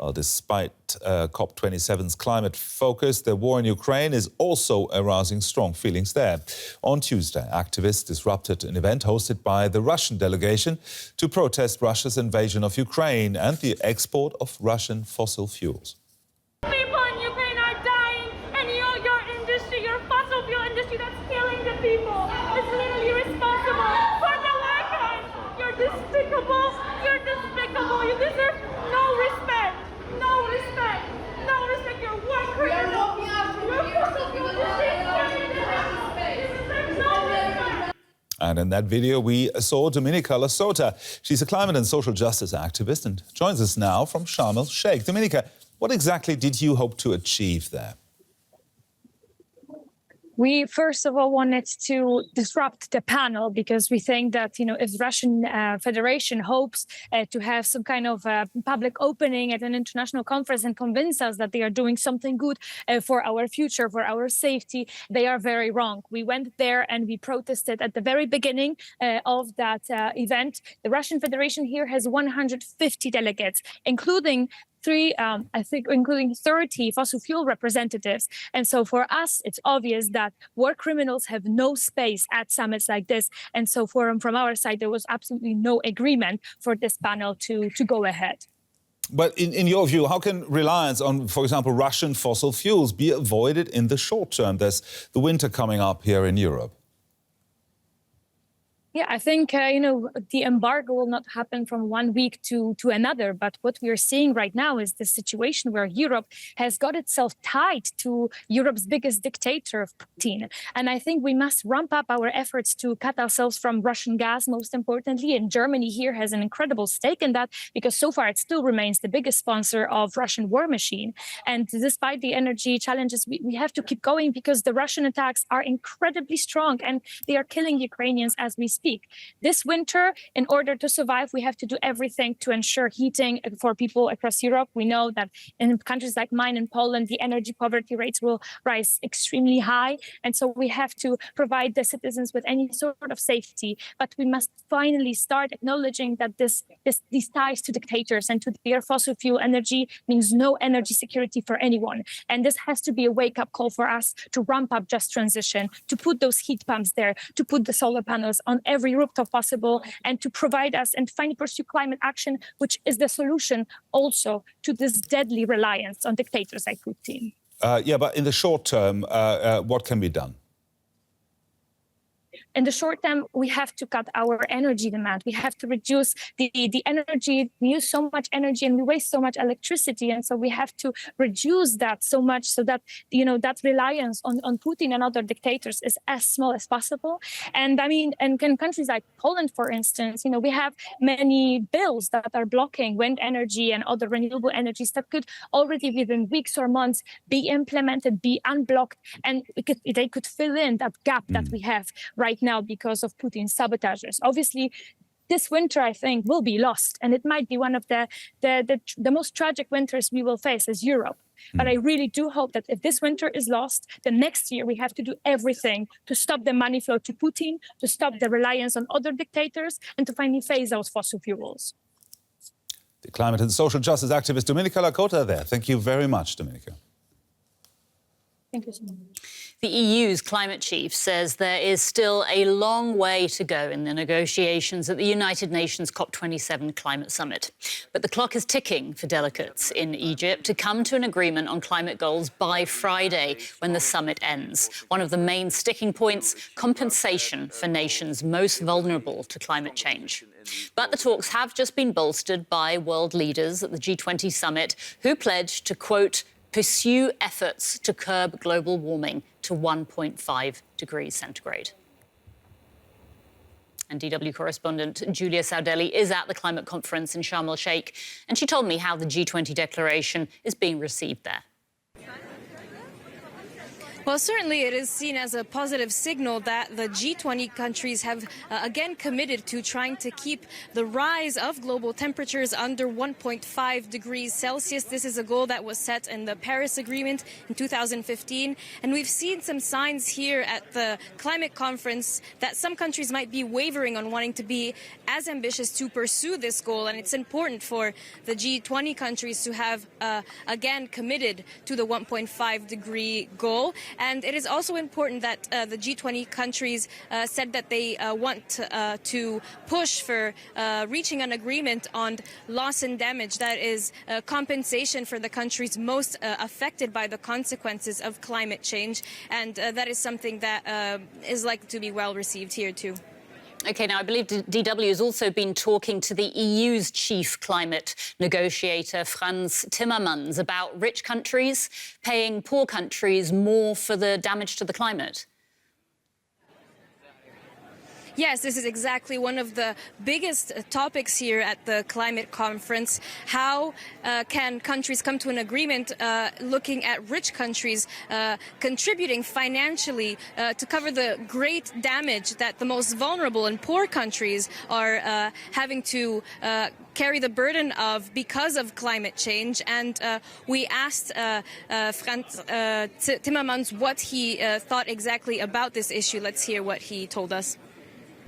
Well, despite COP27's climate focus, the war in Ukraine is also arousing strong feelings there. On Tuesday, activists disrupted an event hosted by the Russian delegation to protest Russia's invasion of Ukraine and the export of Russian fossil fuels. People in Ukraine are dying, and your industry, your fossil fuel industry, that's killing the people. It's literally responsible for the workers. You're despicable. You're despicable. You deserve no respect. No respect. No respect. You're war criminals. Your fossil fuel industry is killing the people. You deserve no respect. And in that video, we saw Dominika Lasota. She's a climate and social justice activist and joins us now from Sharm El Sheikh. Dominika, what exactly did you hope to achieve there? We, first of all, wanted to disrupt the panel because we think that, if Russian Federation hopes to have some kind of public opening at an international conference and convince us that they are doing something good for our future, for our safety, they are very wrong. We went there and we protested at the very beginning of that event. The Russian Federation here has 150 delegates, including including 30 fossil fuel representatives. And so for us, it's obvious that war criminals have no space at summits like this. And so from our side, there was absolutely no agreement for this panel to go ahead. But in your view, how can reliance on, for example, Russian fossil fuels be avoided in the short term? There's the winter coming up here in Europe. Yeah, I think, the embargo will not happen from one week to another. But what we are seeing right now is the situation where Europe has got itself tied to Europe's biggest dictator, Putin. And I think we must ramp up our efforts to cut ourselves from Russian gas, most importantly. And Germany here has an incredible stake in that because so far it still remains the biggest sponsor of Russian war machine. And despite the energy challenges, we have to keep going because the Russian attacks are incredibly strong and they are killing Ukrainians as we speak. This winter, in order to survive, we have to do everything to ensure heating for people across Europe. We know that in countries like mine in Poland, the energy poverty rates will rise extremely high. And so we have to provide the citizens with any sort of safety. But we must finally start acknowledging that these ties to dictators and to their fossil fuel energy means no energy security for anyone. And this has to be a wake-up call for us to ramp up just transition, to put those heat pumps there, to put the solar panels on every rooftop possible, and to provide us and finally pursue climate action, which is the solution also to this deadly reliance on dictators like Putin. Yeah, but in the short term, what can be done? In the short term, we have to cut our energy demand. We have to reduce the energy. We use so much energy and we waste so much electricity. And so we have to reduce that so much so that, that reliance on Putin and other dictators is as small as possible. And I mean, and in countries like Poland, for instance, we have many bills that are blocking wind energy and other renewable energies that could already within weeks or months be implemented, be unblocked, and they could fill in that gap that we have right now because of Putin's sabotagers. Obviously, this winter, I think, will be lost, and it might be one of the most tragic winters we will face as Europe. But I really do hope that if this winter is lost, the next year we have to do everything to stop the money flow to Putin, to stop the reliance on other dictators, and to finally phase out fossil fuels. The climate and social justice activist Dominika Lasota there. Thank you very much, Dominika. Thank you so much. The EU's climate chief says there is still a long way to go in the negotiations at the United Nations COP27 climate summit. But the clock is ticking for delegates in Egypt to come to an agreement on climate goals by Friday when the summit ends. One of the main sticking points, compensation for nations most vulnerable to climate change. But the talks have just been bolstered by world leaders at the G20 summit who pledged to, quote, pursue efforts to curb global warming to 1.5 degrees centigrade. And DW correspondent Julia Saudelli is at the climate conference in Sharm El Sheikh, and she told me how the G20 declaration is being received there. Well, certainly it is seen as a positive signal that the G20 countries have again committed to trying to keep the rise of global temperatures under 1.5 degrees Celsius. This is a goal that was set in the Paris Agreement in 2015. And we've seen some signs here at the climate conference that some countries might be wavering on wanting to be as ambitious to pursue this goal. And it's important for the G20 countries to have again committed to the 1.5 degree goal. And it is also important that the G20 countries said that they want to push for reaching an agreement on loss and damage, that is compensation for the countries most affected by the consequences of climate change. And that is something that is likely to be well received here too. OK, now I believe DW has also been talking to the EU's chief climate negotiator, Frans Timmermans, about rich countries paying poor countries more for the damage to the climate. Yes, this is exactly one of the biggest topics here at the climate conference. How can countries come to an agreement looking at rich countries contributing financially to cover the great damage that the most vulnerable and poor countries are having to carry the burden of because of climate change? And we asked Frans Timmermans what he thought exactly about this issue. Let's hear what he told us.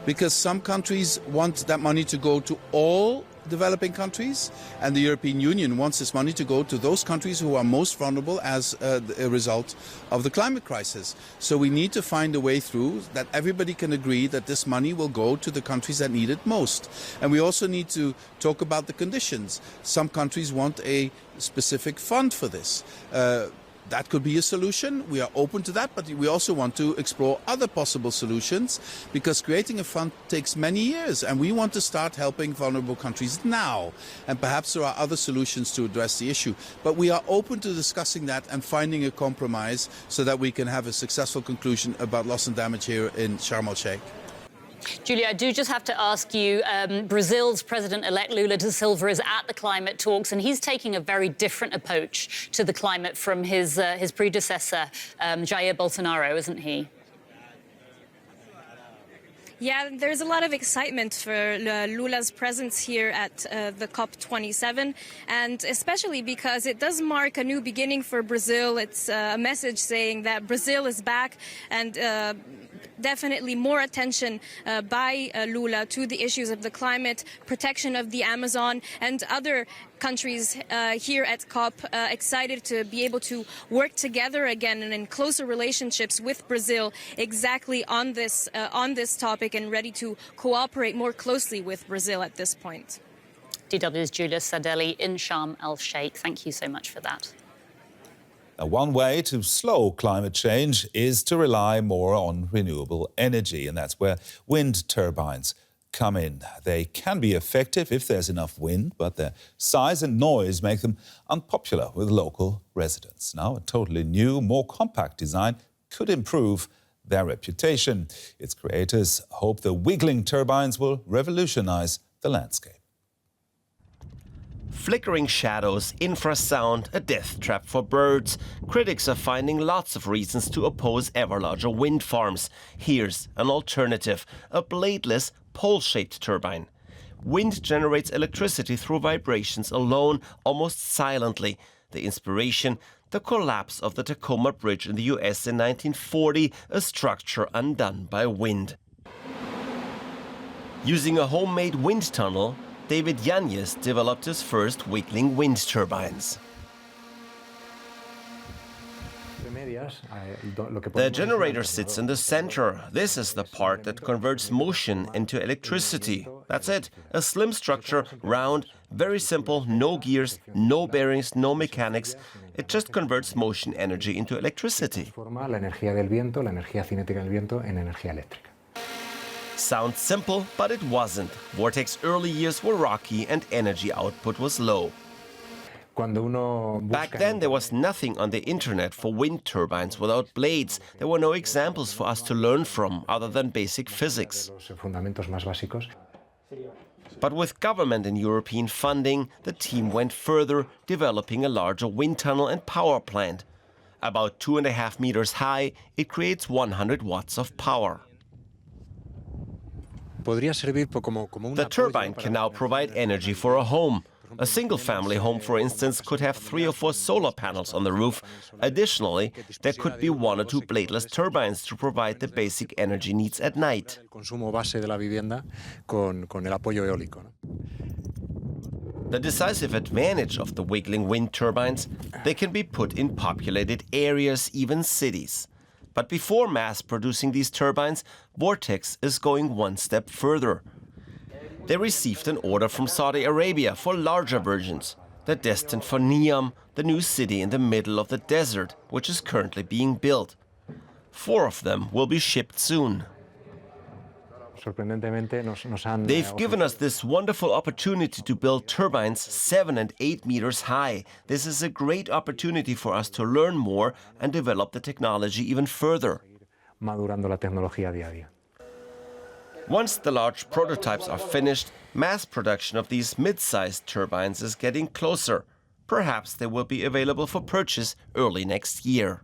Because some countries want that money to go to all developing countries, and the European Union wants this money to go to those countries who are most vulnerable as a result of the climate crisis. So we need to find a way through that everybody can agree that this money will go to the countries that need it most. And we also need to talk about the conditions. Some countries want a specific fund for this. That could be a solution. We are open to that, but we also want to explore other possible solutions, because creating a fund takes many years, and we want to start helping vulnerable countries now. And perhaps there are other solutions to address the issue. But we are open to discussing that and finding a compromise so that we can have a successful conclusion about loss and damage here in Sharm El Sheikh. Julia, I do just have to ask you, Brazil's President-elect Lula da Silva is at the climate talks, and he's taking a very different approach to the climate from his predecessor, Jair Bolsonaro, isn't he? Yeah, there's a lot of excitement for Lula's presence here at the COP27, and especially because it does mark a new beginning for Brazil. It's a message saying that Brazil is back, and definitely more attention by Lula to the issues of the climate, protection of the Amazon, and other countries here at COP excited to be able to work together again and in closer relationships with Brazil exactly on this topic, and ready to cooperate more closely with Brazil at this point. DW's Julia Sardelli in Sharm El Sheikh. Thank you so much for that. Now, one way to slow climate change is to rely more on renewable energy, and that's where wind turbines come in. They can be effective if there's enough wind, but their size and noise make them unpopular with local residents. Now, a totally new, more compact design could improve their reputation. Its creators hope the wiggling turbines will revolutionize the landscape. Flickering shadows, infrasound, a death trap for birds. Critics are finding lots of reasons to oppose ever larger wind farms. Here's an alternative, a bladeless, pole-shaped turbine. Wind generates electricity through vibrations alone, almost silently. The inspiration, the collapse of the Tacoma Bridge in the US in 1940, a structure undone by wind. Using a homemade wind tunnel, David Yanez developed his first wiggling wind turbines. The generator sits in the center. This is the part that converts motion into electricity. That's it. A slim structure, round, very simple, no gears, no bearings, no mechanics. It just converts motion energy into electricity. Sounds simple, but it wasn't. Vortex's early years were rocky and energy output was low. Back then, there was nothing on the internet for wind turbines without blades. There were no examples for us to learn from other than basic physics. But with government and European funding, the team went further, developing a larger wind tunnel and power plant. About 2.5 meters high, it creates 100 watts of power. The turbine can now provide energy for a home. A single-family home, for instance, could have 3 or 4 solar panels on the roof. Additionally, there could be 1 or 2 bladeless turbines to provide the basic energy needs at night. The decisive advantage of the wiggling wind turbines, they can be put in populated areas, even cities. But before mass-producing these turbines, Vortex is going one step further. They received an order from Saudi Arabia for larger versions. They're destined for Neom, the new city in the middle of the desert, which is currently being built. 4 of them will be shipped soon. They've given us this wonderful opportunity to build turbines 7 and 8 meters high. This is a great opportunity for us to learn more and develop the technology even further. Once the large prototypes are finished, mass production of these mid-sized turbines is getting closer. Perhaps they will be available for purchase early next year.